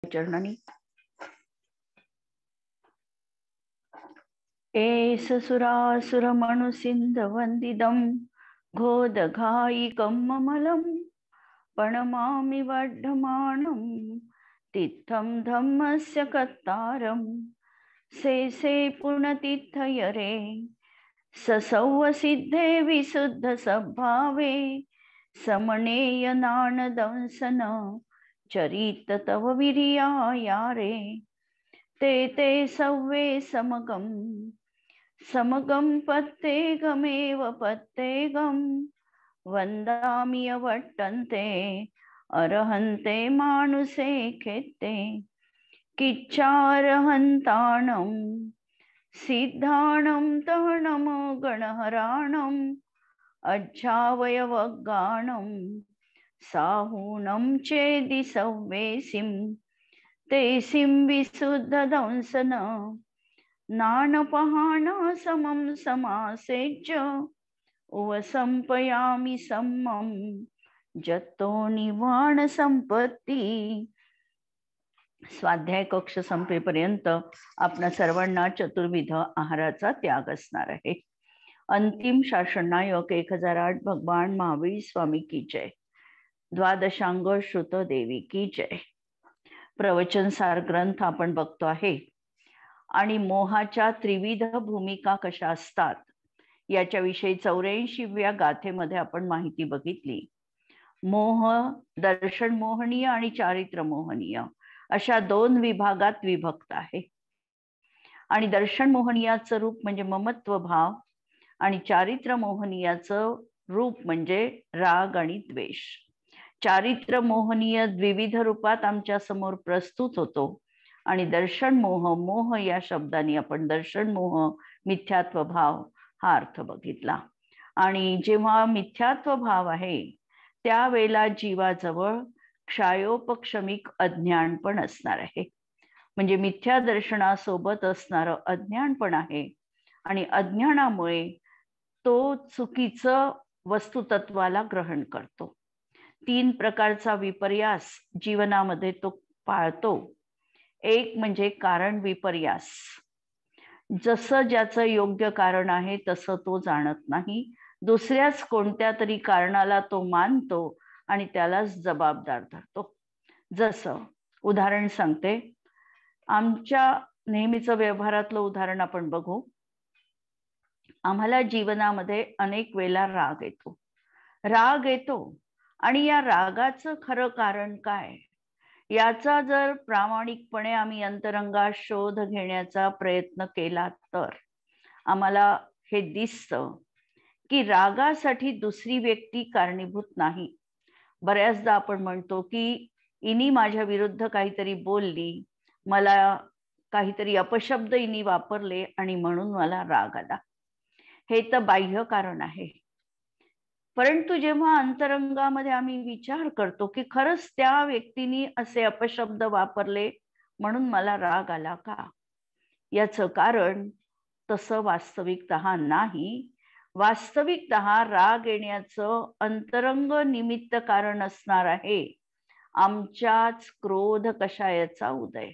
चरणानी S सुरासुर मनुसिंध वंदिदम घोदघायिकं ममलं प्रणमामि वर्धमानं तीर्थं धम्मस्य कत्तारं से पुण्यतीर्थयरे ससौवसिद्धे विशुद्ध सद्भावे समनेय नानदंसन चरित तव विरियायारे ते सव्वे समगं पत्तेगमेव पत्तेगं वन्दामि अवट्टन्ते अरहन्ते मानुषे खेत्ते किच्चारहन्ताणं सिद्धाणं तहणं गणहराणं अज्जावयवगाणं साहूनं चेदि सव्वेसिं तेसिं विशुद्धदंसन नानपहाण समं समासेज्य उवसंपयामि सम्मं जतो निवाण संपत्ती। स्वाध्याय कक्ष संपेपर्यंत आपणा सर्वांना चतुर्विध आहाराचा त्याग असणार आहे। अंतिम शासननायक 1008 भगवान महावीर स्वामी की जय। द्वादशांग श्रुत देवी की जय। प्रवचन सार ग्रंथ आपण बघतो आहे आणि मोहाच्या त्रिविध भूमिका कशा असतात याच्याविषयी 84व्या गाथेमध्ये आपण माहिती बघितली। मोह दर्शन मोहनीय आणि चारित्र मोहनीय अशा दोन विभागात विभक्त आहे। आणि दर्शन मोहनीयाचं रूप म्हणजे ममत्व भाव आणि चारित्र मोहनीयाचं रूप म्हणजे राग आणि द्वेष। चारित्र मोहनीय द्विविध रूपात आमच्या समोर प्रस्तुत होतो आणि दर्शन मोह या शब्दाने आपण दर्शन मोह मिथ्यात्व भाव हा अर्थ बघितला। आणि जेव्हा मिथ्यात्व भाव आहे त्यावेळेला जीवाजवळ क्षयोपक्षमिक अज्ञान पण असणार आहे। म्हणजे मिथ्या दर्शनासोबत असणारं अज्ञान पण आहे आणि अज्ञानामुळे तो चुकीचं वस्तुतत्वाला ग्रहण करतो। 3 प्रकारचा विपर्यास जीवनामध्ये तो पाळतो। एक म्हणजे कारण विपर्यास, जसं ज्याचं योग्य कारण आहे तसं तो जाणत नाही, दुसऱ्याच कोणत्या तरी कारणाला तो मानतो आणि त्यालाच जबाबदार धरतो। जसं उदाहरण सांगते, आमच्या नेहमीचं व्यवहारातलं उदाहरण आपण बघू। आम्हाला जीवनामध्ये अनेक वेळेला राग येतो आणि या रागाचं खरं कारण काय याचा जर प्रामाणिकपणे आम्ही अंतरंगात शोध घेण्याचा प्रयत्न केला तर आम्हाला हे दिसतं की रागासाठी दुसरी व्यक्ती कारणीभूत नाही। बऱ्याचदा आपण म्हणतो की इनी माझ्या विरुद्ध काहीतरी बोलली, मला काहीतरी अपशब्द इनी वापरले आणि म्हणून मला राग आला। हे तर बाह्य कारण आहे। परंतु जेव्हा अंतरंगामध्ये आम्ही विचार करतो की खरंच त्या व्यक्तीने असे अपशब्द वापरले म्हणून मला राग आला का, याचं कारण तसं वास्तविकतः नाही। वास्तविकतः राग येण्याचं अंतरंग निमित्त कारण असणार आहे आमच्याच क्रोध कषायाचा उदय।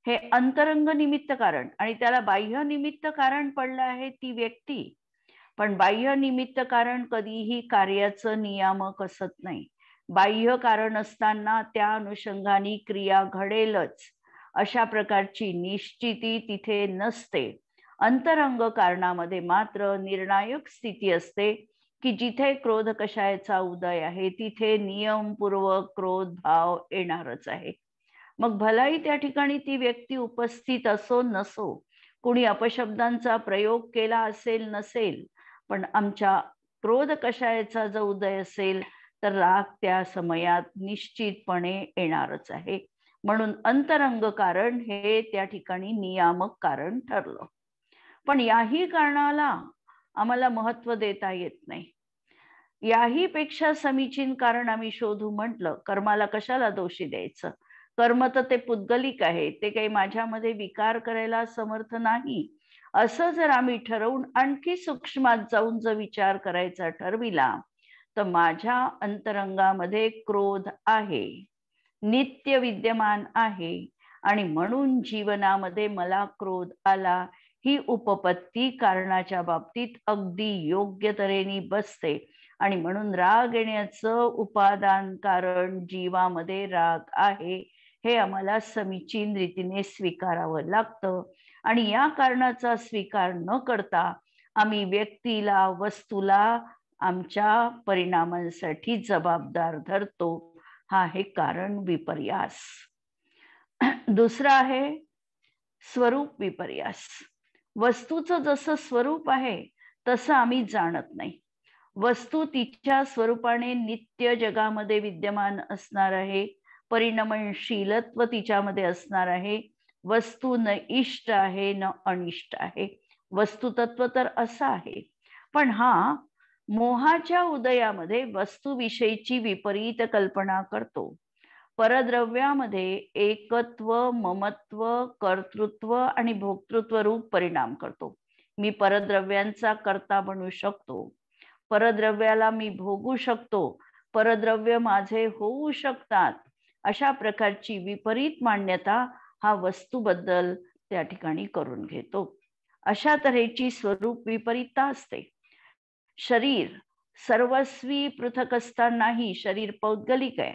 हे अंतरंग निमित्त कारण आणि त्याला बाह्य निमित्त कारण पडलं आहे ती व्यक्ती। पण बाह्य निमित्त कारण कधीही कार्याचं नियामक असत नाही। बाह्य कारण असताना त्या अनुषंगाने क्रिया घडेलच अशा प्रकारची निश्चिती तिथे नसते। अंतरंग कारणामध्ये मात्र निर्णायक स्थिती असते की जिथे क्रोध कषायाचा उदय आहे तिथे नियमपूर्वक क्रोध भाव येणारच आहे। मग भलाई त्या ठिकाणी ती व्यक्ती उपस्थित असो नसो, कुणी अपशब्दांचा प्रयोग केला असेल नसेल, पण आमच्या क्रोध कषायाचा जो उदय असेल तर राग त्या समयात निश्चितपणे येणारच आहे। म्हणून अंतरंग कारण हे त्या ठिकाणी नियामक कारण ठरलं। पण याही कारणाला आम्हाला महत्व देता येत नाही। याही पेक्षा समीचीन कारण आम्ही शोधू म्हटलं, कर्माला कशाला दोषी द्यायचं। कर्म तर ते पुद्गलिक आहे, ते काही माझ्यामध्ये विकार करायला समर्थ नाही। असं जर आम्ही ठरवून आणखी सूक्ष्मात जाऊन जर विचार करायचा ठरविला तर माझ्या अंतरंगामध्ये क्रोध आहे, नित्य विद्यमान आहे आणि म्हणून जीवनामध्ये मला क्रोध आला ही उपपत्ती कारणाच्या बाबतीत अगदी योग्य तऱ्हेने बसते आणि म्हणून राग येण्याचं उपादान कारण जीवामध्ये राग आहे हे आम्हाला समीचीन रीतीने स्वीकारावं लागतं. आणि या कारणाचा स्वीकार न करता आम्ही व्यक्तीला वस्तूला आमच्या परिणामांसाठी जबाबदार धरतो. हा आहे कारण विपर्यास. दुसरा आहे स्वरूप विपर्यास. वस्तूचं जसं स्वरूप आहे तसं आम्ही जाणत नाही. वस्तू तिच्या स्वरूपाने नित्य जगामध्ये विद्यमान असणार आहे, परिणमनशीलत्व तिच्यामध्ये असणार आहे. वस्तू न इष्ट आहे न अनिष्ट आहे. वस्तुतत्व तर असं आहे, पण हा मोहाच्या उदयामध्ये वस्तूविषयीची विपरीत कल्पना करतो. परद्रव्यामध्ये एकत्व, ममत्व, कर्तृत्व आणि भोक्तृत्व रूप परिणाम करतो. मी परद्रव्यांचा कर्ता बनू शकतो, परद्रव्याला मी भोगू शकतो, परद्रव्य माझे होऊ शकतात. अशा प्रकारची विपरीत मान्यता हा वस्तूबद्दल त्या ठिकाणी करून घेतो. अशा तऱ्हेची स्वरूप विपरीतता असते. शरीर सर्वस्वी पृथक असतानाही शरीर पौद्गलिक आहे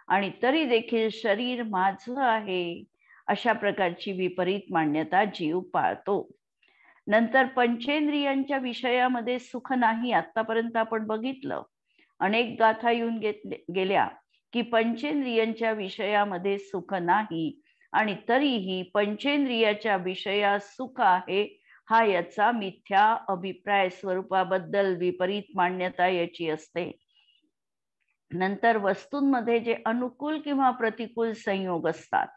आणि तरी देखील शरीर माझं आहे अशा प्रकारची विपरीत मान्यता जीव पाळतो. नंतर पंचेंद्रियांच्या विषयामध्ये सुख नाही. आतापर्यंत आपण बघितलं, अनेक गाथा येऊन गेल्या की पंचेंद्रियांच्या विषयामध्ये सुख नाही आणि तरीही पंचेंद्रियाच्या विषयात सुख आहे हा याचा मिथ्या अभिप्राय स्वरूपाबद्दल विपरीत मान्यता याची असते. नंतर वस्तूंमध्ये जे अनुकूल किंवा प्रतिकूल संयोग असतात,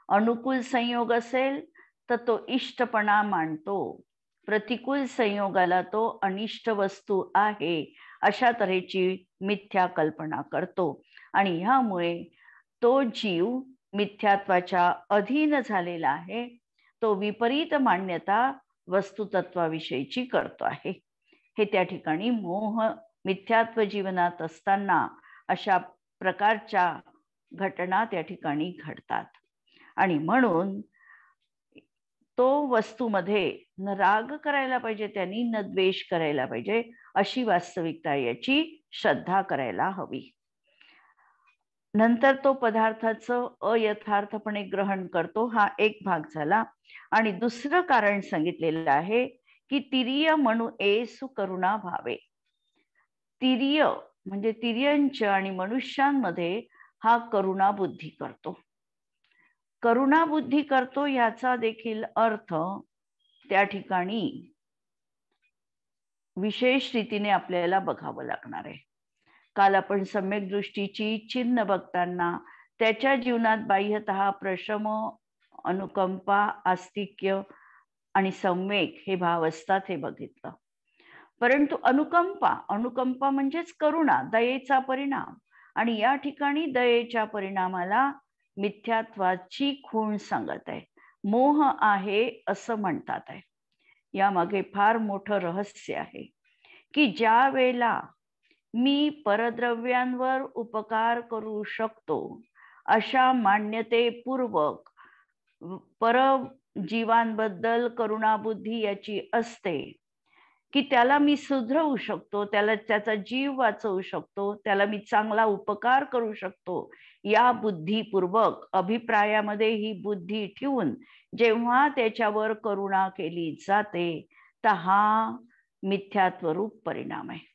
अनुकूल संयोग असेल तर तो इष्टपणा मानतो, प्रतिकूल संयोगाला तो अनिष्ट वस्तू आहे अशा तऱ्हेची मिथ्या कल्पना करतो आणि ह्यामुळे तो जीव मिथ्यात्वाच्या अधीन झालेला आहे. तो विपरीत मान्यता वस्तुतत्वाविषयीची करतो आहे. हे त्या ठिकाणी मोह मिथ्यात्व जीवनात असताना अशा प्रकारच्या घटना त्या ठिकाणी घडतात आणि म्हणून तो वस्तूमध्ये न राग करायला पाहिजे त्यांनी, न द्वेष करायला पाहिजे अशी वास्तविकता याची श्रद्धा करायला हवी. नंतर तो पदार्थाचं अयथार्थपणे ग्रहण करतो, हा एक भाग झाला. आणि दुसरं कारण सांगितलेलं आहे की तिर्य म्हणू एसु करुणा भावे. तिर्य म्हणजे तिर्यंच आणि मनुष्यांमध्ये हा करुणा बुद्धी करतो. करुणा बुद्धी करतो याचा देखील अर्थ त्या ठिकाणी विशेष रीतीने आपल्याला बघावं लागणार आहे. काल आपण सम्यक दृष्टीची चिन्ह बघताना त्याच्या जीवनात बाह्यतः प्रशम, अनुकंपा, आस्तिक्य आणि सम्यक हे भाव असतात हे बघितलं. परंतु अनुकंपा म्हणजेच करुणा, दयेचा परिणाम, आणि या ठिकाणी दयेच्या परिणामाला मिथ्यात्वाची खूण सांगत आहे. मोह आहे असं म्हणतात आहे. यामागे फार मोठं रहस्य आहे की ज्या वेळेला मी परद्रव्यांवर उपकार करू शकतो अशा मान्यतेपूर्वक परजीवांबद्दल करुणाबुद्धी याची असते की त्याला मी सुधरवू शकतो, त्याला त्याचा जीव वाचवू शकतो, त्याला मी चांगला उपकार करू शकतो, या बुद्धीपूर्वक अभिप्रायामध्ये ही बुद्धी ठेवून जेव्हा त्याच्यावर करुणा केली जाते तर हा मिथ्यात्वरूप परिणाम आहे.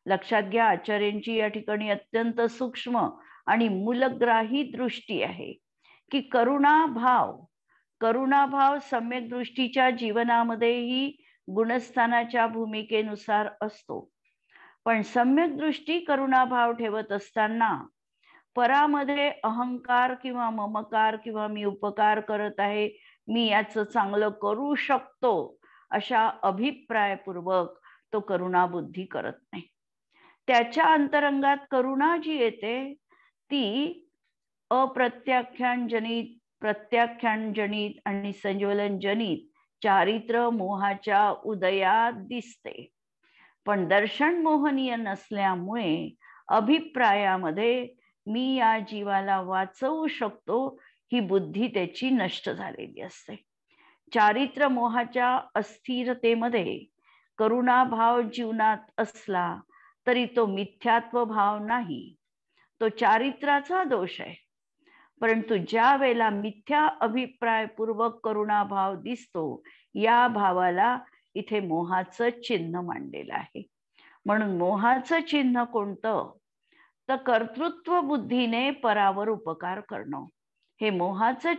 लक्षात घ्या, आचार्यांची या ठिकाणी अत्यंत सूक्ष्म आणि मूलग्राही दृष्टी आहे की करुणाभाव सम्यक दृष्टीच्या जीवनामध्येही गुणस्थानाच्या भूमिकेनुसार असतो. पण सम्यक दृष्टी करुणाभाव ठेवत असताना परामध्ये अहंकार किंवा ममकार किंवा मी उपकार करत आहे, मी याचं चांगलं करू शकतो अशा अभिप्रायपूर्वक तो करुणाबुद्धी करत नाही. त्याच्या अंतरंगात करुणा जी येते ती अप्रत्याख्यानजनित, प्रत्याख्यानजनित आणि संज्वलनजनित चारित्र मोहाच्या उदयात दिसते. पण दर्शन मोहनीय नसल्यामुळे अभिप्रायामध्ये मी या जीवाला वाचवू शकतो ही बुद्धी त्याची नष्ट झालेली असते. चारित्र्य मोहाच्या अस्थिरतेमध्ये करुणाभाव जीवनात असला तरी तो मिथ्यात्व भाव नाही, तो चारित्र्याचा दोष आहे. परंतु ज्या वेळेला मिथ्या अभिप्रायपूर्वक करुणाभाव दिसतो, या भावाला इथे मोहाचं चिन्ह मांडलेलं आहे. म्हणून मोहाचं चिन्ह कोणतं? तर कर्तृत्व बुद्धीने परावर उपकार करणं, हे मोहाचं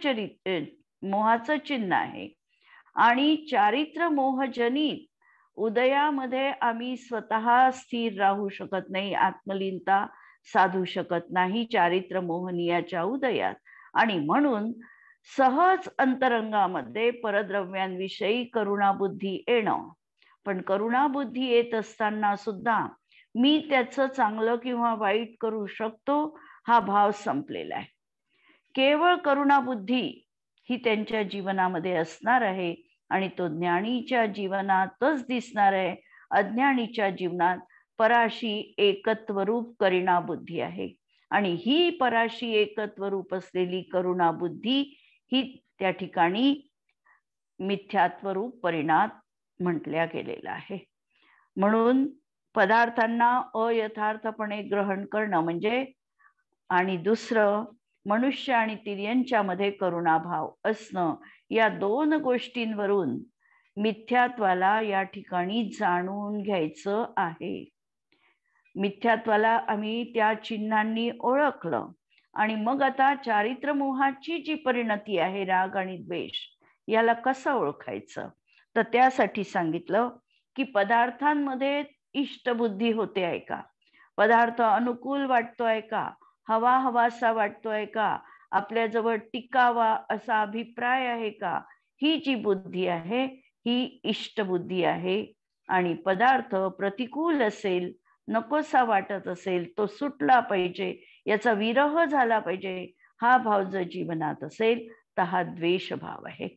चिन्ह आहे. आणि चारित्र्य मोहजनित उदयामध्ये आम्ही स्वतः स्थिर राहू शकत नाही, आत्मलीनता साधू शकत नाही चारित्र्य मोहनीयाच्या उदयात. आणि म्हणून सहज अंतरंगामध्ये परद्रव्यांविषयी करुणाबुद्धी येणं. पण करुणाबुद्धी येत असताना सुद्धा मी त्याचं चांगलं किंवा वाईट करू शकतो हा भाव संपलेला आहे. केवळ करुणाबुद्धी ही त्यांच्या जीवनामध्ये असणार आहे आणि तो ज्ञानीच्या जीवनातच दिसणार आहे. अज्ञानीच्या जीवनात पराशी एकत्वरूप करुणा बुद्धी आहे. आणि ही पराशी एकत्वरूप असलेली करुणा बुद्धी ही त्या ठिकाणी मिथ्यात्वरूप परिणाम म्हटल्या गेलेला आहे. म्हणून पदार्थांना अयथार्थपणे ग्रहण करणं म्हणजे, आणि दुसरं मनुष्य आणि तिर्यंच्यामध्ये करुणाभाव असणं, या दोन गोष्टींवरून मिथ्यात्वाला या ठिकाणी जाणून घ्यायचं आहे. मिथ्यात्वाला आम्ही त्या चिन्हांनी ओळखलं आणि मग आता चारित्र्य मोहाची जी परिणती आहे, राग आणि द्वेष, याला कसं ओळखायचं? तर त्यासाठी सांगितलं की पदार्थांमध्ये इष्टबुद्धी होते आहे का? पदार्थ अनुकूल वाटतोय का? हवा हवासा वाटतोय का? आपल्याजवळ टिकावा असा अभिप्राय आहे का? ही जी बुद्धी आहे ही इष्टबुद्धी आहे. आणि पदार्थ प्रतिकूल असेल, नकोसा वाटत असेल, तो सुटला पाहिजे, याचा विरह झाला पाहिजे, हा भाव जर जीवनात असेल तर हा द्वेष भाव आहे.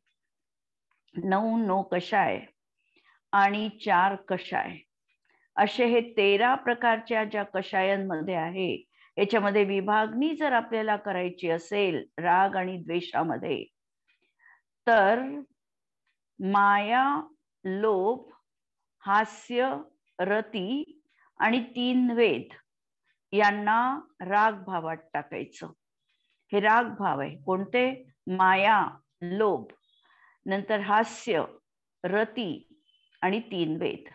9 नो कषाय आणि 4 कषाय असे हे 13 प्रकारच्या ज्या कषायांमध्ये आहे, याच्यामध्ये विभागणी जर आपल्याला करायची असेल राग आणि द्वेषामध्ये, तर माया, लोभ, हास्य, रती आणि 3 वेद यांना राग भावात टाकायचं. हे राग भाव आहे. कोणते? माया, लोभ, नंतर हास्य, रती आणि 3 वेद.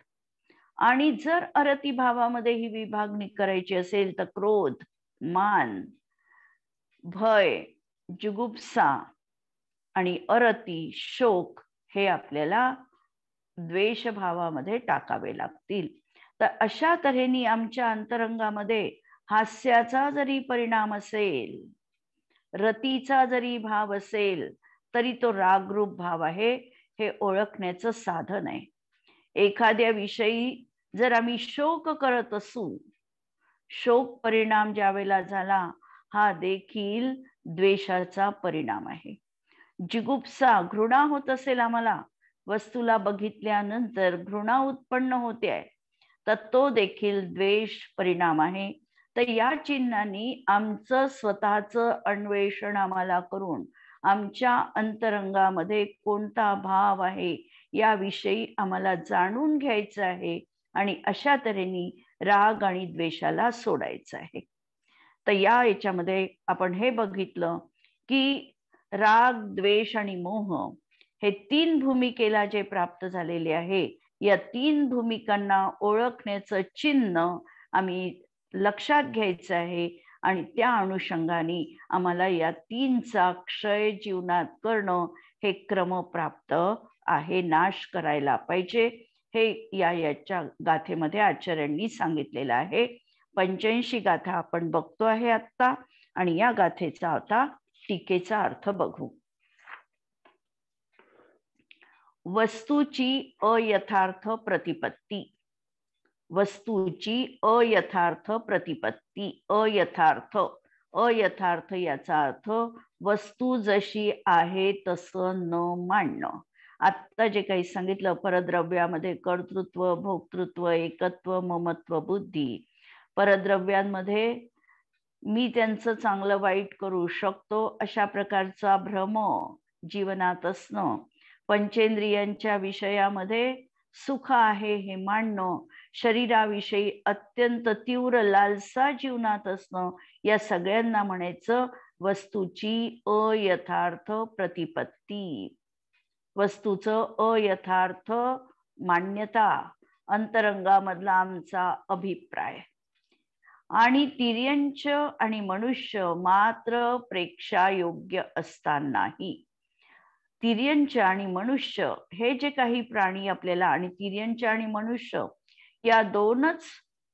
आणि जर अरती भावामध्ये ही विभागणी करायची असेल तर क्रोध, मान, भय, जुगुप्सा आणि अरती, शोक हे आपल्याला द्वेष भावामध्ये टाकावे लागतील. तर अशा तऱ्हेने आमच्या अंतरंगामध्ये हास्याचा जरी परिणाम असेल, रतीचा जरी भाव असेल, तरी तो रागरूप भाव आहे, हे ओळखण्याचं साधन आहे. एखाद्या विषयी जर आम्ही शोक करत असू, शोक परिणाम ज्या वेळेला झाला, हा देखील द्वेषाचा परिणाम आहे. जिगुप्सा, घृणा होत असेल, आम्हाला वस्तूला बघितल्यानंतर घृणा उत्पन्न होते आहे, तर तो देखील द्वेष परिणाम आहे. तर या चिन्हांनी आमचं स्वतःचं अन्वेषण आम्हाला करून आमच्या अंतरंगामध्ये कोणता भाव आहे याविषयी आम्हाला जाणून घ्यायचं आहे आणि अशा तऱ्हेने राग आणि द्वेषाला सोडायचं आहे. तर या याच्यामध्ये आपण हे बघितलं की राग, द्वेष आणि मोह हे 3 भूमिकेला जे प्राप्त झालेले आहे, या 3 भूमिकांना ओळखण्याचं चिन्ह आम्ही लक्षात घ्यायचं आहे आणि त्या अनुषंगाने आम्हाला या 3चा क्षय जीवनात करणं हे क्रमप्राप्त आहे, नाश करायला पाहिजे. हे याच्या गाथेमध्ये आचार्यांनी सांगितलेलं आहे. 85 गाथा आपण बघतो आहे आता, आणि या गाथेचा आता टीकेचा अर्थ बघू. वस्तूची अयथार्थ प्रतिपत्ती. वस्तूची अयथार्थ प्रतिपत्ती. अयथार्थ, अयथार्थ याचा अर्थ वस्तू जशी आहे तसं न मानणं. आता जे काही सांगितलं, परद्रव्यामध्ये कर्तृत्व, भोक्तृत्व, एकत्व, ममत्व बुद्धी. परद्रव्यांमध्ये मी त्यांचं चांगलं वाईट करू शकतो अशा प्रकारचा भ्रम जीवनात असणं, पंचेंद्रियांच्या विषयामध्ये सुख आहे हे मानणं, शरीराविषयी अत्यंत तीव्र लालसा जीवनात असणं, या सगळ्यांना म्हणायचं वस्तूची अयथार्थ प्रतिपत्ती, वस्तूचं अयथार्थ मान्यता, अंतरंगामधला आमचा अभिप्राय. आणि तिर्यंच आणि मनुष्य मात्र प्रेक्षायोग्य असतानाही, तिर्यंच आणि मनुष्य हे जे काही प्राणी आपल्याला, आणि तिर्यंच आणि मनुष्य या दोनच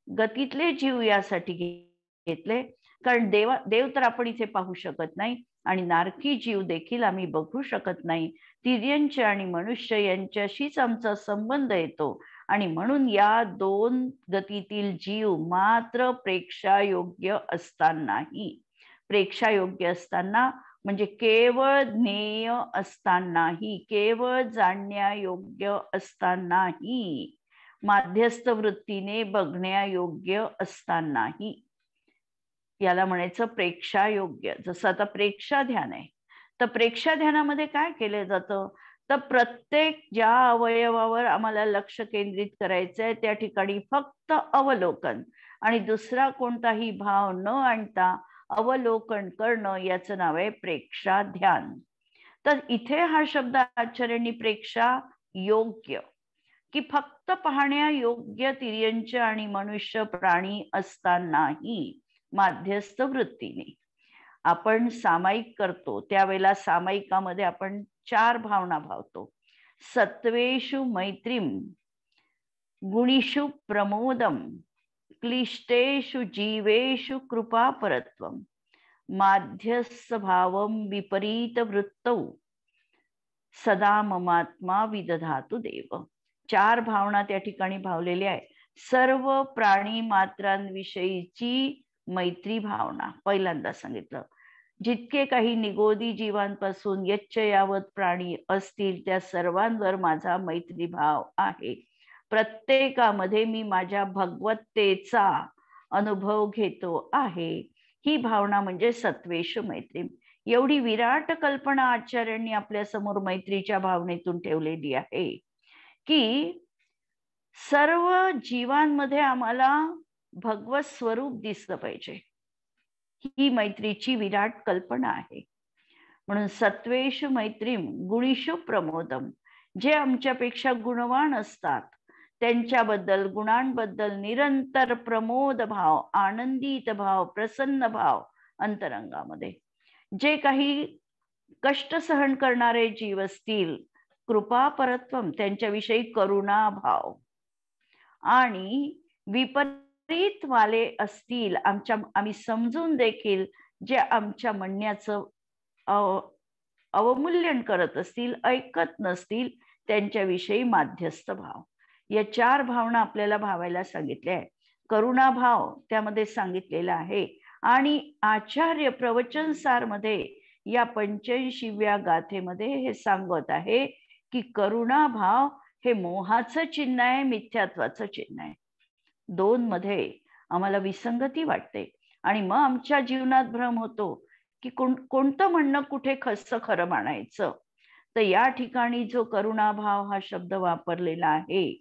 गतीतले जीव यासाठी घेतले, कारण देव तर आपण इथे पाहू शकत नाही आणि नारकी जीव देखील आम्ही बघू शकत नाही. तिर्यंच आणि मनुष्य यांच्याशीच आमचा संबंध येतो आणि म्हणून या दोन गतीतील जीव मात्र प्रेक्षायोग्य असतानाही, प्रेक्षायोग्य असताना म्हणजे केवळ ज्ञेय असतानाही, केवळ जाणण्यायोग्य असतानाही, माध्यस्थ वृत्तीने बघण्यायोग्य असतानाही, याला म्हणायचं प्रेक्षायोग्य. जसं आता प्रेक्षा ध्यान आहे, तर प्रेक्षा ध्यानामध्ये काय केलं जातं, तर प्रत्येक ज्या अवयवावर आम्हाला लक्ष केंद्रित करायचंय त्या ठिकाणी फक्त अवलोकन आणि दुसरा कोणताही भाव न आणता अवलोकन करणं, याचं नाव आहे प्रेक्षा ध्यान. तर इथे हा शब्द आचार्यांनी प्रेक्षा योग्य, की फक्त पाहण्यायोग्य तिर्यंच आणि मनुष्य प्राणी असतानाही माध्यस्थ वृत्तीने आपण सामायिक करतो, त्यावेळेला सामायिकामध्ये आपण 4 भावना भावतो. सत्वेषु मैत्रीम, गुणीषु प्रमोदम, क्लिष्टेषु जीवेषु कृपापरत्वम, माध्यस्थ भावम विपरीत वृत्तौ, सदा ममात्मा विदधातु देव. 4 भावना त्या ठिकाणी भावलेल्या आहे. सर्व प्राणी मात्रांविषयीची मैत्री भावना पहिल्यांदा सांगितलं. जितके काही निगोदी जीवांपासून यच्च यावत प्राणी असतील त्या सर्वांवर माझा मैत्री भाव आहे. प्रत्येकामध्ये मी माझ्या भगवत्तेचा अनुभव घेतो आहे. ही भावना म्हणजे सत्वेषु मैत्री. एवढी विराट कल्पना आचार्यांनी आपल्या समोर मैत्रीच्या भावनेतून ठेवलेली आहे की सर्व जीवांमध्ये आम्हाला भगवत स्वरूप दिसलं पाहिजे. ही मैत्रीची विराट कल्पना आहे. म्हणून सत्वेषु मैत्रीम गुणीषु प्रमोदम, जे आमच्यापेक्षा गुणवान असतात त्यांच्याबद्दल, गुणांबद्दल निरंतर प्रमोद भाव, आनंदित भाव, प्रसन्न भाव अंतरंगामध्ये. जे काही कष्ट सहन करणारे जीव असतील, कृपापरत्वम, त्यांच्याविषयी करुणा भाव, आणि विपरीत वाले असतील, आम्ही समजून देखील जे आमच्या म्हणण्याचं अवमूल्यन करत असतील, ऐकत नसतील, त्यांच्याविषयी माध्यस्थ भाव. या 4 भावना आपल्याला भावायला सांगितल्या आहे. करुणा भाव त्यामध्ये सांगितलेला आहे. आणि आचार्य प्रवचनसार मध्ये या 85व्या गाथेमध्ये हे सांगत आहे की करुणा भाव हे मोहाचं चिन्ह आहे, मिथ्यात्वाचं चिन्ह आहे. 2 मध्ये आम्हाला विसंगती वाटते आणि मग आमच्या जीवनात भ्रम होतो की कोणतं म्हणणं कुठे खरं मानायचं. तर या ठिकाणी जो करुणाभाव हा शब्द वापरलेला आहे,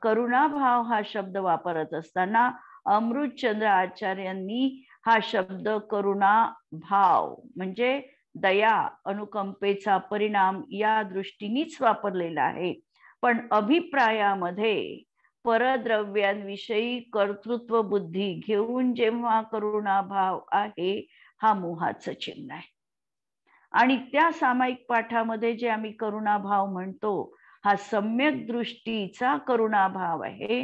करुणाभाव हा शब्द वापरत असताना अमृतचंद्र आचार्यांनी हा शब्द करुणा भाव म्हणजे दया, अनुकंपेचा परिणाम या दृष्टीनेच वापरलेला आहे. पण अभिप्रायामध्ये परद्रव्यांविषयी कर्तृत्व बुद्धी घेऊन जेव्हा करुणाभाव आहे, हा मोहाचं चिन्ह आहे. आणि त्या सामायिक पाठामध्ये जे आम्ही करुणाभाव म्हणतो, हा सम्यक दृष्टीचा करुणाभाव आहे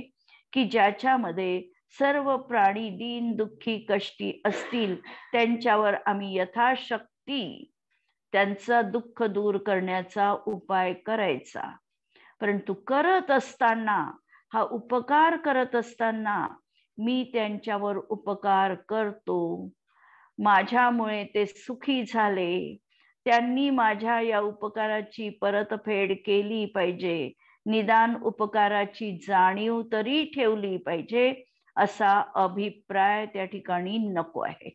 की ज्याच्यामध्ये सर्व प्राणी दीन दुःखी कष्टी असतील त्यांच्यावर आम्ही यथाशक्ती त्यांचा दुःख दूर करण्याचा उपाय करायचा. परंतु करत असताना, हा उपकार करत असताना मी त्यांच्यावर उपकार करतो, माझ्यामुळे ते सुखी झाले, त्यांनी माझ्या या उपकाराची परतफेड केली पाहिजे, निदान उपकाराची जाणीव तरी ठेवली पाहिजे, असा अभिप्राय त्या ठिकाणी नको आहे.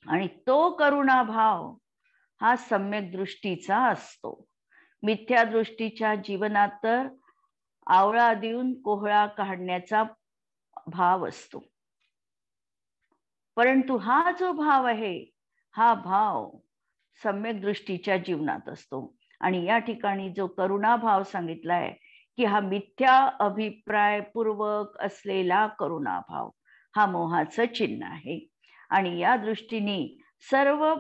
आणि तो करुणाभाव हा सम्यक दृष्टीचा असतो. मिथ्या दृष्टीच्या जीवनात तर आवळा देऊन कोहळा काढण्याचा भाव असतो. परंतु हा जो भाव आहे, हा भाव सम्यक दृष्टीच्या जीवनात असतो. आणि या ठिकाणी जो करुणाभाव सांगितलाय की हा मिथ्या अभिप्रायपूर्वक असलेला करुणाभाव हा मोहाचं चिन्ह आहे. आणि या दृष्टीने सर्व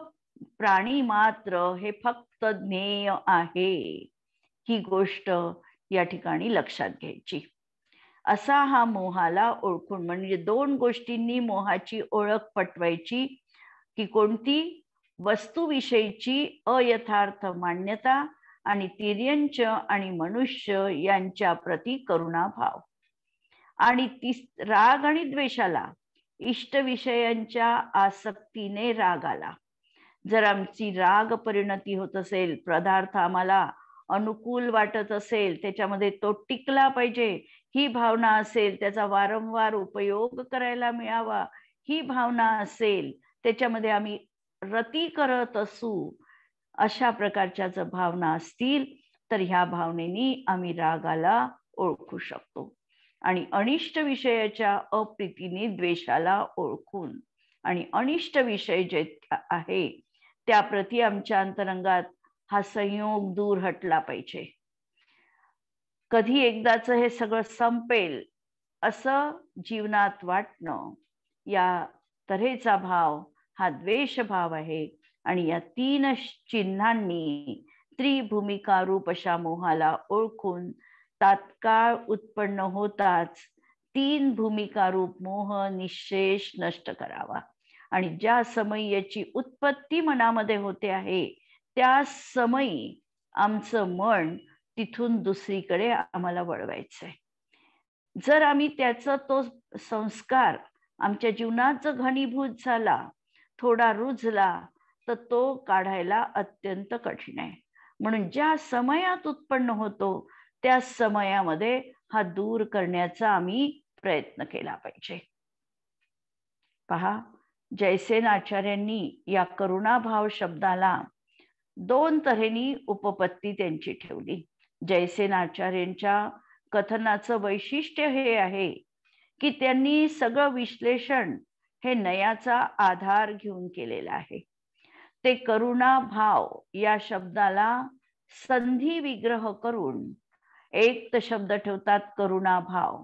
प्राणी मात्र हे फक्त ज्ञेय आहे, ही गोष्ट या ठिकाणी लक्षात घ्यायची. असा हा मोहाला ओळखून, म्हणजे दोन गोष्टींनी मोहाची ओळख पटवायची की कोणती, वस्तूविषयीची अयथार्थ मान्यता आणि तिर्यंच आणि मनुष्य यांच्या प्रती करुणाभाव, आणि राग आणि द्वेषाला इष्ट विषयांच्या आसक्तीने राग आला. जर आमची राग परिणती होत असेल, पदार्थ आम्हाला अनुकूल वाटत असेल, त्याच्यामध्ये तो टिकला पाहिजे ही भावना असेल, त्याचा वारंवार उपयोग करायला मिळावा ही भावना असेल, त्याच्यामध्ये आम्ही रती करत असू, अशा प्रकारच्या जर भावना असतील तर ह्या भावनेनी आम्ही रागाला ओळखू शकतो. आणि अनिष्ट विषयाच्या अप्रीतीने द्वेषाला ओळखून, आणि अनिष्ट विषय जे आहे त्याप्रती आमच्या अंतरंगात हा संयोग दूर हटला पाहिजे. कधी एकदाच हे सगळं संपेल असं जीवनात वाटणं, या तऱ्हेचा भाव हा द्वेष भाव आहे. आणि या तीन चिन्हांनी त्रिभूमिका रूप अशा मोहाला ओळखून तात्काळ उत्पन्न होताच तीन भूमिका रूप मोह निशेष नष्ट करावा. आणि ज्या समयी याची उत्पत्ती मनामध्ये होते आहे, त्या समयी आमचं मन तिथून दुसरीकडे आम्हाला वळवायचंय. जर आम्ही त्याचा तो संस्कार आमच्या जीवनात जर घनीभूत झाला, थोडा रुजला, तर तो काढायला अत्यंत कठीण आहे. म्हणून ज्या समयात उत्पन्न होतो त्या समयामध्ये हा दूर करण्याचा आम्ही प्रयत्न केला पाहिजे. पहा, जयसेन आचार्यांनी या करुणाभाव शब्दाला दोन तऱ्हेनी उपपत्ती त्यांची ठेवली. जयसेन आचार्यांच्या कथनाचं वैशिष्ट्य हे आहे की त्यांनी सगळं विश्लेषण हे नयाचा आधार घेऊन केलेलं आहे. ते करुणाभाव या शब्दाला संधी विग्रह करून एक शब्द ठेवतात करुणाभाव,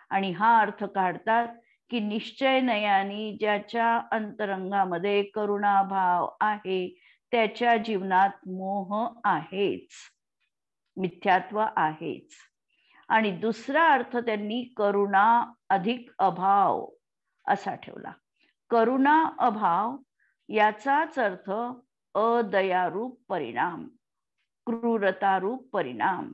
आणि हा अर्थ काढतात की निश्चय नयानी ज्याच्या अंतरंगामध्ये करुणाभाव आहे त्याच्या जीवनात मोह आहेच, मिथ्यात्व आहेच. आणि दुसरा अर्थ त्यांनी करुणा अधिक अभाव असा ठेवला. करुणा अभाव याचाच अर्थ अदयारूप परिणाम, क्रूरतारूप परिणाम.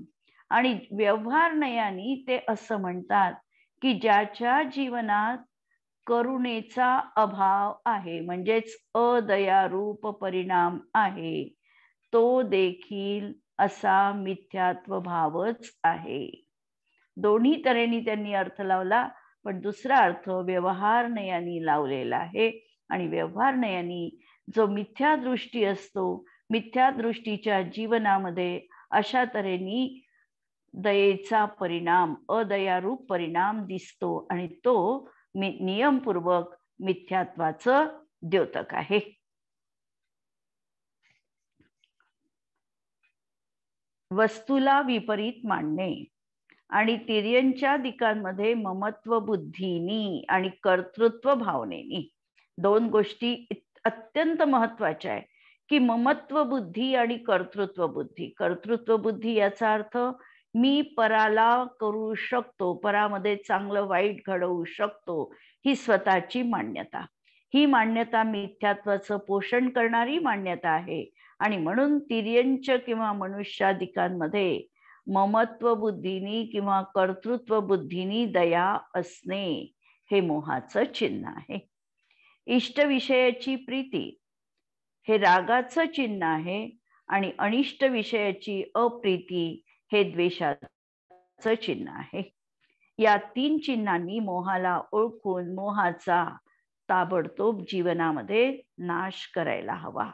आणि व्यवहार नयानी ते असं म्हणतात की ज्याच्या जीवनात करुणेचा अभाव आहे, म्हणजेच अदयारूप परिणाम आहे, तो देखील असा मिथ्यात्व भावच आहे. दोन्ही तऱ्हेने त्यांनी अर्थ लावला, पण दुसरा अर्थ व्यवहार नयानी लावलेला आहे. आणि व्यवहार नयानी जो मिथ्या दृष्टी असतो, मिथ्या दृष्टीच्या जीवनामध्ये अशा तऱ्हेने दयेचा परिणाम, अदयारूप परिणाम दिसतो, आणि तो नियमपूर्वक मिथ्यात्वाचं द्योतक आहे. वस्तूला विपरीत मांडणे आणि तिर्यंच्या दिकांमध्ये ममत्व बुद्धीनी आणि कर्तृत्व भावनेनी, दोन गोष्टी अत्यंत महत्वाच्या आहे की ममत्व बुद्धी आणि कर्तृत्व बुद्धी. कर्तृत्व बुद्धी याचा अर्थ मी पराला करू शकतो, परामध्ये चांगलं वाईट घडवू शकतो, ही स्वतःची मान्यता. ही मान्यता मिथ्यात्वाचं पोषण करणारी मान्यता आहे. आणि म्हणून तिर्यंच किंवा मनुष्यादिकांमध्ये ममत्व बुद्धीनी किंवा कर्तृत्व बुद्धीनी दया असणे हे मोहाचं चिन्ह आहे. इष्ट विषयाची प्रीती हे रागाचं चिन्ह आहे, आणि अनिष्ट विषयाची अप्रीती हे द्वेषाचं चिन्ह आहे. या तीन चिन्हांनी मोहाला ओळखून मोहाचा ताबडतोब जीवनामध्ये नाश करायला हवा.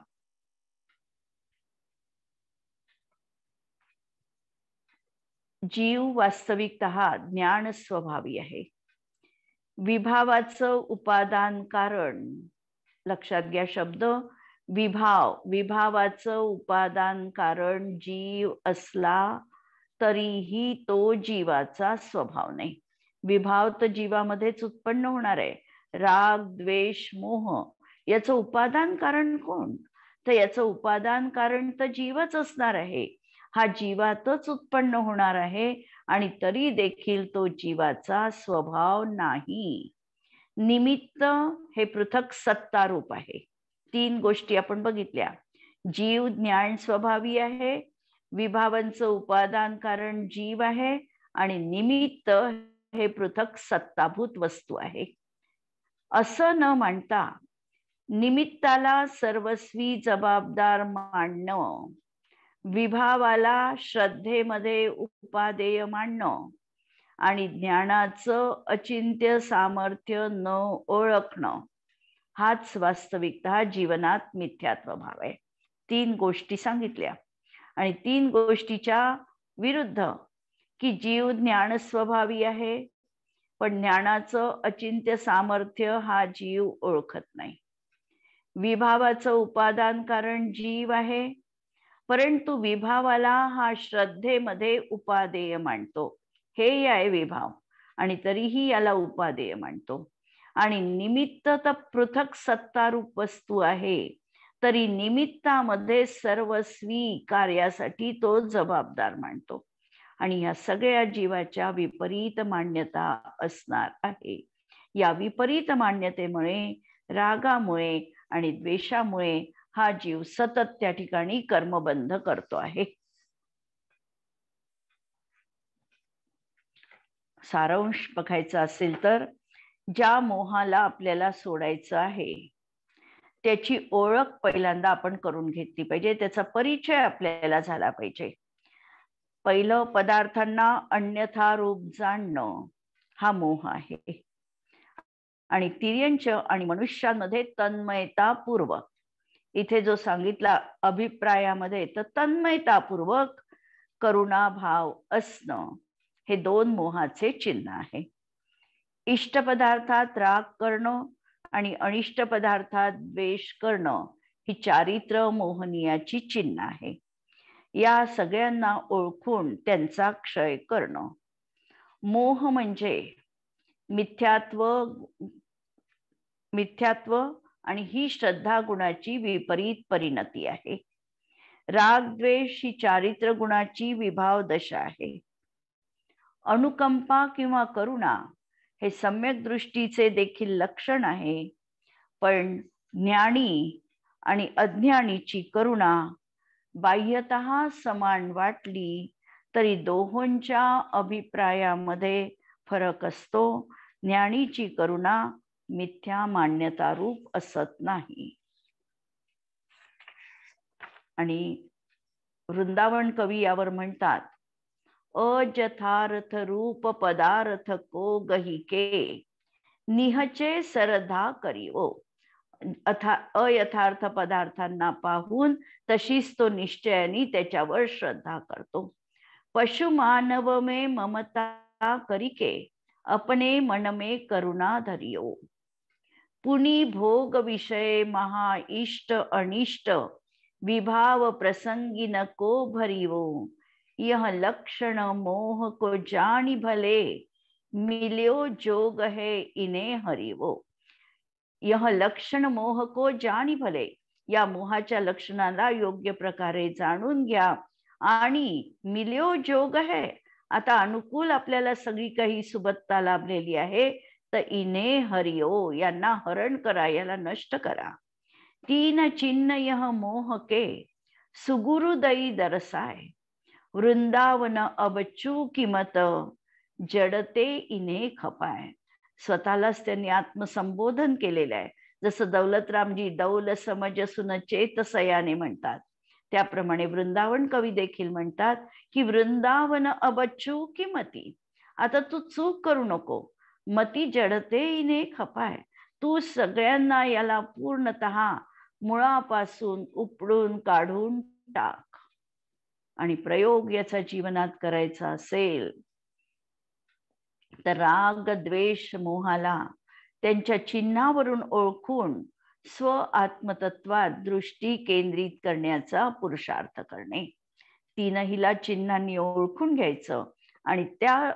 जीव वास्तविकतः ज्ञान स्वभावी आहे. विभावाचं उपादान कारण, लक्षात घ्या शब्द विभाव, विभावाचं उपादान कारण जीव असला तरीही तो जीवाचा स्वभाव नाही. विभाव तर जीवामध्येच उत्पन्न होणार आहे. राग, द्वेष, मोह याचं उपादान कारण कोण? तर याचं उपादान कारण तर जीवच असणार आहे. हा जीवातच उत्पन्न होणार आहे आणि तरी देखील तो जीवाचा स्वभाव नाही. निमित्त हे पृथक सत्ता रूप आहे. 3 गोष्टी आपण बघितल्या. जीव ज्ञान स्वभावी आहे, विभावांचं उपादान कारण जीव आहे आणि निमित्त हे पृथक सत्ताभूत वस्तू आहे. असं न मानता निमित्ताला सर्वस्वी जबाबदार मानणं, विभावाला श्रद्धेमध्ये उपादेय मानणं आणि ज्ञानाचं अचिंत्य सामर्थ्य न ओळखणं हाच वास्तविकतः जीवनात मिथ्यात्व भाव आहे. 3 गोष्टी सांगितल्या आणि 3 गोष्टीच्या विरुद्ध की जीव ज्ञान स्वभावी आहे, पण ज्ञानाचं अचिंत्य सामर्थ्य हा जीव ओळखत नाही. विभावाचं उपादान कारण जीव आहे, परंतु विभावाला हा श्रद्धेमध्ये उपादेय मानतो. हे आहे विभाव आणि तरीही याला उपादेय मानतो. आणि निमित्त तर पृथक सत्तारूप वस्तू आहे, तरी निमित्तामध्ये सर्वस्वी कार्यासाठी तो जबाबदार मानतो. आणि या सगळ्या जीवाच्या विपरीत मान्यता असणार आहे. या विपरीत मान्यतेमुळे, रागामुळे आणि द्वेषामुळे हा जीव सतत त्या ठिकाणी कर्मबंध करतो आहे. सारांश बघायचा असेल तर, ज्या मोहाला आपल्याला सोडायचं आहे त्याची ओळख पहिल्यांदा आपण करून घेतली पाहिजे. त्याचा परिचय आपल्याला झाला पाहिजे. पहिलं, पदार्थांना अन्यथा रूप जाणणं हा मोह आहे. आणि तिर्यंच आणि मनुष्यांमध्ये तन्मयतापूर्वक, इथे जो सांगितला अभिप्रायामध्ये, तर तन्मयतापूर्वक करुणाभाव असणं हे 2 मोहाचे चिन्ह आहे. इष्ट पदार्थात राग करणं आणि अनिष्ट पदार्थात द्वेष करणं ही चारित्र्य मोहनीयाची चिन्ह आहे. या सगळ्यांना ओळखून त्यांचा क्षय करणं. मोह म्हणजे मिथ्यात्व आणि ही श्रद्धा गुणाची विपरीत परिणती आहे. राग द्वेष ही चारित्र्य गुणाची विभाव दशा आहे. अनुकंपा किंवा करुणा हे सम्यक दृष्टीचे देखील लक्षण आहे, पण ज्ञानी आणि अज्ञानीची करुणा बाह्यतः समान वाटली तरी दोहोंच्या अभिप्रायामध्ये फरक असतो. ज्ञानीची करुणा मिथ्या मान्यता रूप असत नाही. आणि वृंदावन कवी यावर म्हणतात, अजथार्थ रूप पदार्थ को गहिके निहचे सरधा करीवो. अयथार्थ पदार्थांना पाहून तशीच तो निश्चयाने त्याच्यावर श्रद्धा करतो. पशु मानव में ममता करिके अपने मन में करुणा धरियो. पुनि भोग विषय महा इष्ट अनिष्ट विभाव प्रसंगी न को भरिवो. यह लक्षण मोह को जानी भले मिल्यो जोग है इने हरिवो. यह लक्षण मोह को जानी भले, या मोहाच्या लक्षणाला योग्य प्रकारे जाणून घ्या आणि मिल्यो जोग है, आता अनुकूल आपल्याला सगळी काही सुबत्ता लाभलेली आहे, तर इने हरिओ, यांना हरण करा, याला नष्ट करा. 3 चिन्ह यह मोह के सुगुरुदयी दरसाय वृंदावन अबचू किमत जडते इने खपाय. स्वतःलाच त्यांनी आत्मसंबोधन केलेलं आहे. जसं दौलतरामजी दौल समज सुन चेत सयाने म्हणतात, त्याप्रमाणे वृंदावन कवी देखील म्हणतात की वृंदावन अबचू किमती, आता तू चूक करू नको, मती जडते इने खपाय, तू सगळ्यांना याला पूर्णतः मुळापासून उपडून काढून टाक. आणि प्रयोग याचा जीवनात करायचा असेल तर राग द्वेष मोहाला त्यांच्या चिन्हावरून ओळखून स्व आत्मतत्वात दृष्टी केंद्रित करण्याचा पुरुषार्थ करणे. तीनहीला चिन्हांनी ओळखून घ्यायचं आणि त्या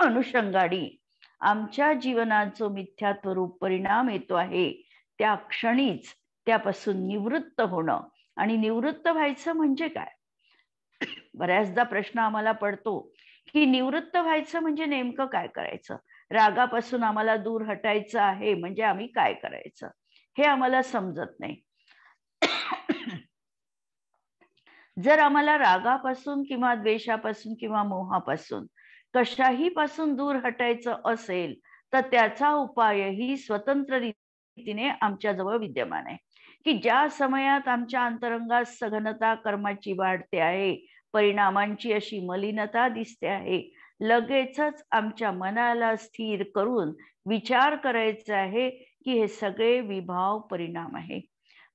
अनुषंगाने आमच्या जीवनात जो मिथ्यात्व रूप परिणाम येतो आहे त्या क्षणीच त्यापासून निवृत्त होणं. आणि निवृत्त व्हायचं म्हणजे काय? बऱ्याचदा प्रश्न आम्हाला पडतो की निवृत्त व्हायचं म्हणजे नेमकं काय करायचं? रागापासून आम्हाला दूर हटायचं आहे म्हणजे आम्ही काय करायचं हे आम्हाला समजत नाही. जर आम्हाला रागापासून किंवा द्वेषापासून किंवा मोहापासून कशाही पासून दूर हटायचं असेल तर त्याचा उपायही स्वतंत्र रीतीने आमच्याजवळ विद्यमान आहे. की ज्या समयात आमच्या अंतरंगात सघनता कर्माची वाढते आहे, परिणामांची अशी मलिनता दिसते आहे, लगेचच आमच्या मनाला स्थिर करून विचार करायचा आहे की हे सगळे विभाव परिणाम आहे.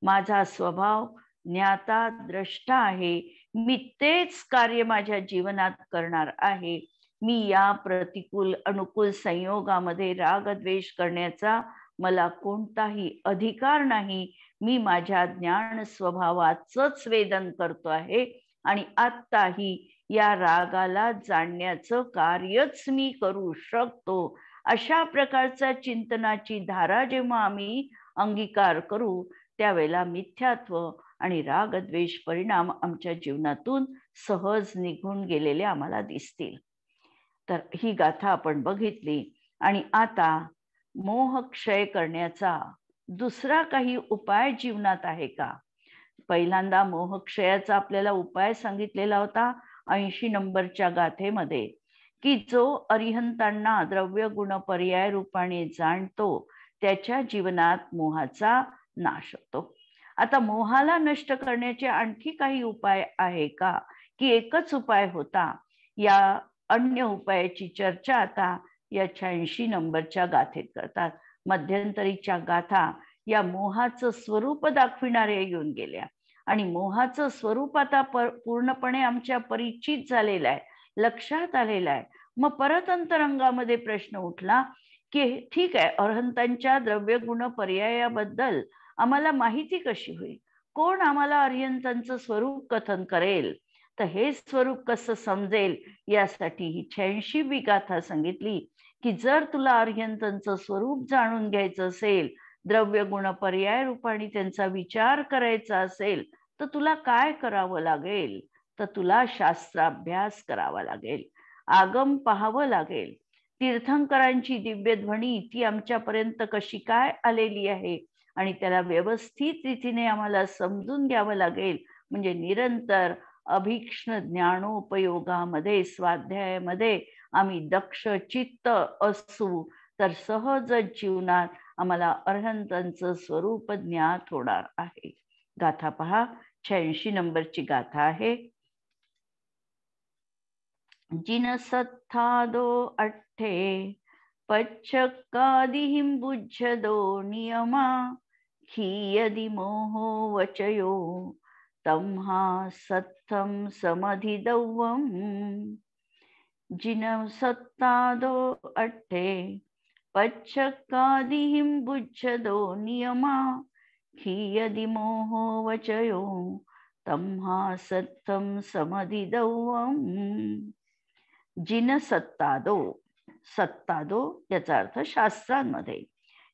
माझा स्वभाव ज्ञाता द्रष्टा आहे. मी तेच कार्य माझ्या जीवनात करणार आहे. मी या प्रतिकूल अनुकूल संयोगामध्ये राग द्वेष करण्याचा मला कोणताही अधिकार नाही. मी माझ्या ज्ञान स्वभावाचंच वेदन करतो आहे आणि आत्ताही या रागाला जाणण्याचं कार्यच मी करू शकतो. अशा प्रकारचा चिंतनाची धारा जेव्हा आम्ही अंगीकार करू त्यावेळेला मिथ्यात्व आणि राग द्वेष परिणाम आमच्या जीवनातून सहज निघून गेलेले आम्हाला दिसतील. तर ही गाथा आपण बघितली. आणि आता मोह क्षय करण्याचा दुसरा काही उपाय जीवनात आहे का? पहिल्यांदा मोहक्षयाचा आपल्याला उपाय सांगितलेला होता 80 नंबरच्या गाथेमध्ये की जो अरिहंतांना द्रव्य गुण पर्याय रूपाने जाणतो त्याच्या जीवनात मोहाचा नाश होतो. आता मोहाला नष्ट करण्याचे आणखी काही उपाय आहे का? की एकच उपाय होता? या अन्य उपायाची चर्चा आता या 86 नंबरच्या गाथेत करतात. मध्यंतरीच्या गाथा या मोहाचं स्वरूप दाखविणाऱ्या येऊन गेल्या आणि मोहाचं स्वरूप आता पूर्णपणे आमच्या परिचित झालेलं आहे, लक्षात आलेलं आहे. मग परत अंतरंगामध्ये प्रश्न उठला की ठीक आहे, अरहंतांच्या द्रव्य गुण पर्यायाबद्दल आम्हाला माहिती कशी होईल? कोण आम्हाला अरिहंतांचं स्वरूप कथन करेल? तर हे स्वरूप कसं समजेल यासाठी ही 86वी गाथा सांगितली की जर तुला अरिहंतांचं स्वरूप जाणून घ्यायचं असेल, द्रव्य गुण पर्याय रूपाने त्यांचा विचार करायचा असेल तर तुला काय करावं लागेल? तर तुला शास्त्राभ्यास करावा लागेल, आगम पाहावं लागेल. तीर्थंकरांची दिव्य ध्वनी ती आमच्यापर्यंत कशी काय आलेली आहे आणि त्याला व्यवस्थित रीतीने आम्हाला समजून घ्यावं लागेल. म्हणजे निरंतर अभीक्ष्ण ज्ञानोपयोगामध्ये स्वाध्यायामध्ये आम्ही दक्ष चित्त असू तर सहज जीवनात आम्हाला अरहंतांचं स्वरूप ज्ञात होणार आहे. गाथा पहा, 86 नंबरची गाथा आहे. जिन सत्थादो अठ्ठे पच्छक्कादिहिं बुज्झदो नियमा खीयदि मोहो वचयो तम्हा सत्थं समधिदौवम्. जिन सत्तादो अठ्ठे पच्छक्कादिहिं बुज्झदो नियमा खीयदि मोहो वचयो तम्हा सत्थं समधिदौवम्. जिन सत्तादो, सत्तादो याचा अर्थ शास्त्रांमध्ये,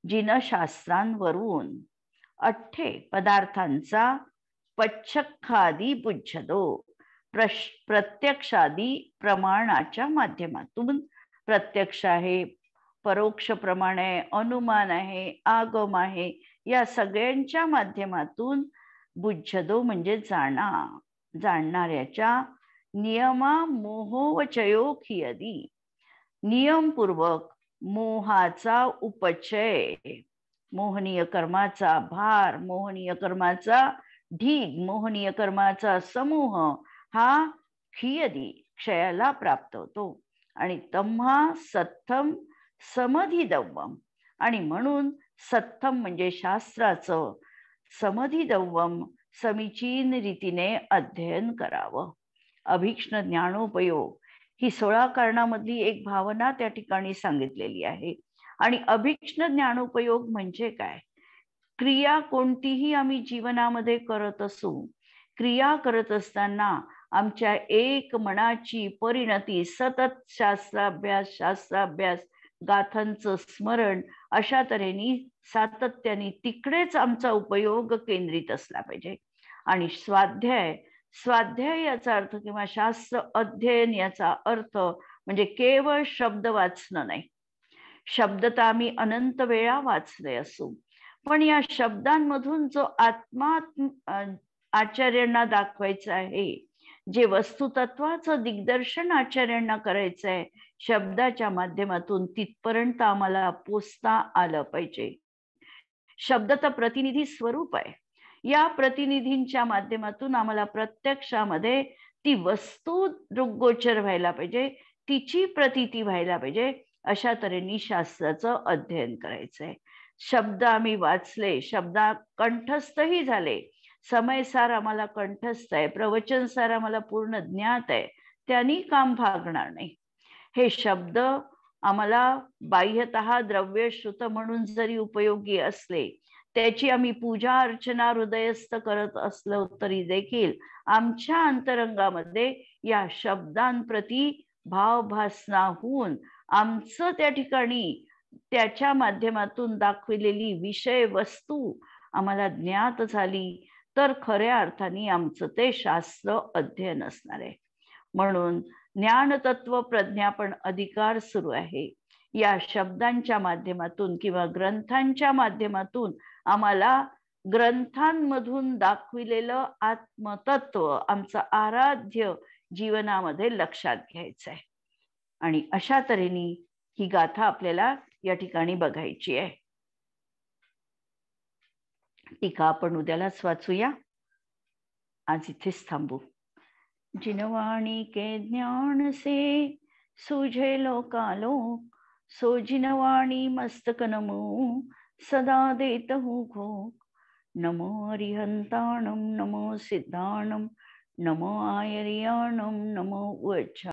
जिन शास्त्रांवरून अठ्ठे पदार्थांचा पच्छक्खादी बुज्झदो प्रत्यक्षादी प्रमाणाच्या माध्यमातून, प्रत्यक्ष आहे, परोक्ष प्रमाण आहे, अनुमान आहे, आगम आहे, या सगळ्यांच्या माध्यमातून बुज्झदो म्हणजे जाणणाऱ्याच्या नियमा मोहोवचयो खियदी नियमपूर्वक मोहाचा उपचय, मोहनीय कर्माचा भार, मोहनीय कर्माचा ढीग, मोहनीय कर्माचा समूह हा खियदी क्षयाला प्राप्त होतो. आणि तम्हा सत्थम समधिदौवम आणि म्हणून सत्थम म्हणजे शास्त्राचं, समधिदव्वम समीचीन रीतीने अध्ययन करावं. अभीक्ष्ण ज्ञानोपयोग ही 16 कारणामधली एक भावना त्या ठिकाणी सांगितलेली आहे. आणि अभीक्ष्ण ज्ञानोपयोग म्हणजे काय? क्रिया कोणतीही आम्ही जीवनामध्ये करत असू, क्रिया करत असताना आमच्या एक मनाची परिणती सतत शास्त्राभ्यास, गाथांचं स्मरण अशा तऱ्हेने सातत्याने तिकडेच आमचा उपयोग केंद्रित असला पाहिजे. आणि स्वाध्याय याचा अर्थ किंवा शास्त्र अध्ययन याचा अर्थ म्हणजे केवळ शब्द वाचणं नाही. शब्द तर आम्ही अनंत वेळा वाचले असू, पण या शब्दांमधून जो आत्मा आचार्यांना दाखवायचा आहे, जे वस्तुतत्वाचं दिग्दर्शन आचार्यांना करायचं आहे, शब्दाच्या माध्यमातून तिथपर्यंत आम्हाला पोचता आलं पाहिजे. शब्द तर प्रतिनिधी स्वरूप आहे. या प्रतिनिधींच्या माध्यमातून आम्हाला प्रत्यक्षामध्ये ती वस्तू दृग्गोचर व्हायला पाहिजे, तिची प्रतीती व्हायला पाहिजे. अशा तऱ्हेने शास्त्राचं अध्ययन करायचंय. शब्द आम्ही वाचले, शब्दा कंठस्थही झाले, समयसार आम्हाला कंठस्थ आहे, प्रवचनसार आम्हाला पूर्ण ज्ञात आहे, त्यांनी काम भागणार नाही. हे शब्द आम्हाला बाह्यतः द्रव्य श्रुत म्हणून जरी उपयोगी असले, त्याची आम्ही पूजा अर्चना हृदयस्थ करत असलो तरी देखील आमच्या अंतरंगामध्ये या शब्दांप्रती भावभासना होऊन आमचं त्या ठिकाणी त्याच्या माध्यमातून दाखविलेली विषय वस्तू आम्हाला ज्ञात झाली तर खऱ्या अर्थाने आमचं ते शास्त्र अध्ययन असणार आहे. म्हणून ज्ञानतत्व प्रज्ञापन अधिकार सुरू आहे. या शब्दांच्या माध्यमातून किंवा ग्रंथांच्या माध्यमातून आम्हाला ग्रंथांमधून दाखविलेलं आत्मतत्व आमचं आराध्य जीवनामध्ये लक्षात घ्यायचं आहे. आणि अशा तऱ्हेने ही गाथा आपल्याला या ठिकाणी बघायची आहे. टीका आपण उद्यालाच वाचूया. आज इथेच थांबू. जिनवाणी के ज्ञान से सूझे लोकालोक, सो जिनवाणी मस्तक नमो सदा देत हूँ घोक. नमो अरिहंताणम, नमो सिद्धाणम, नमो आयर्याणम, नमो वज्र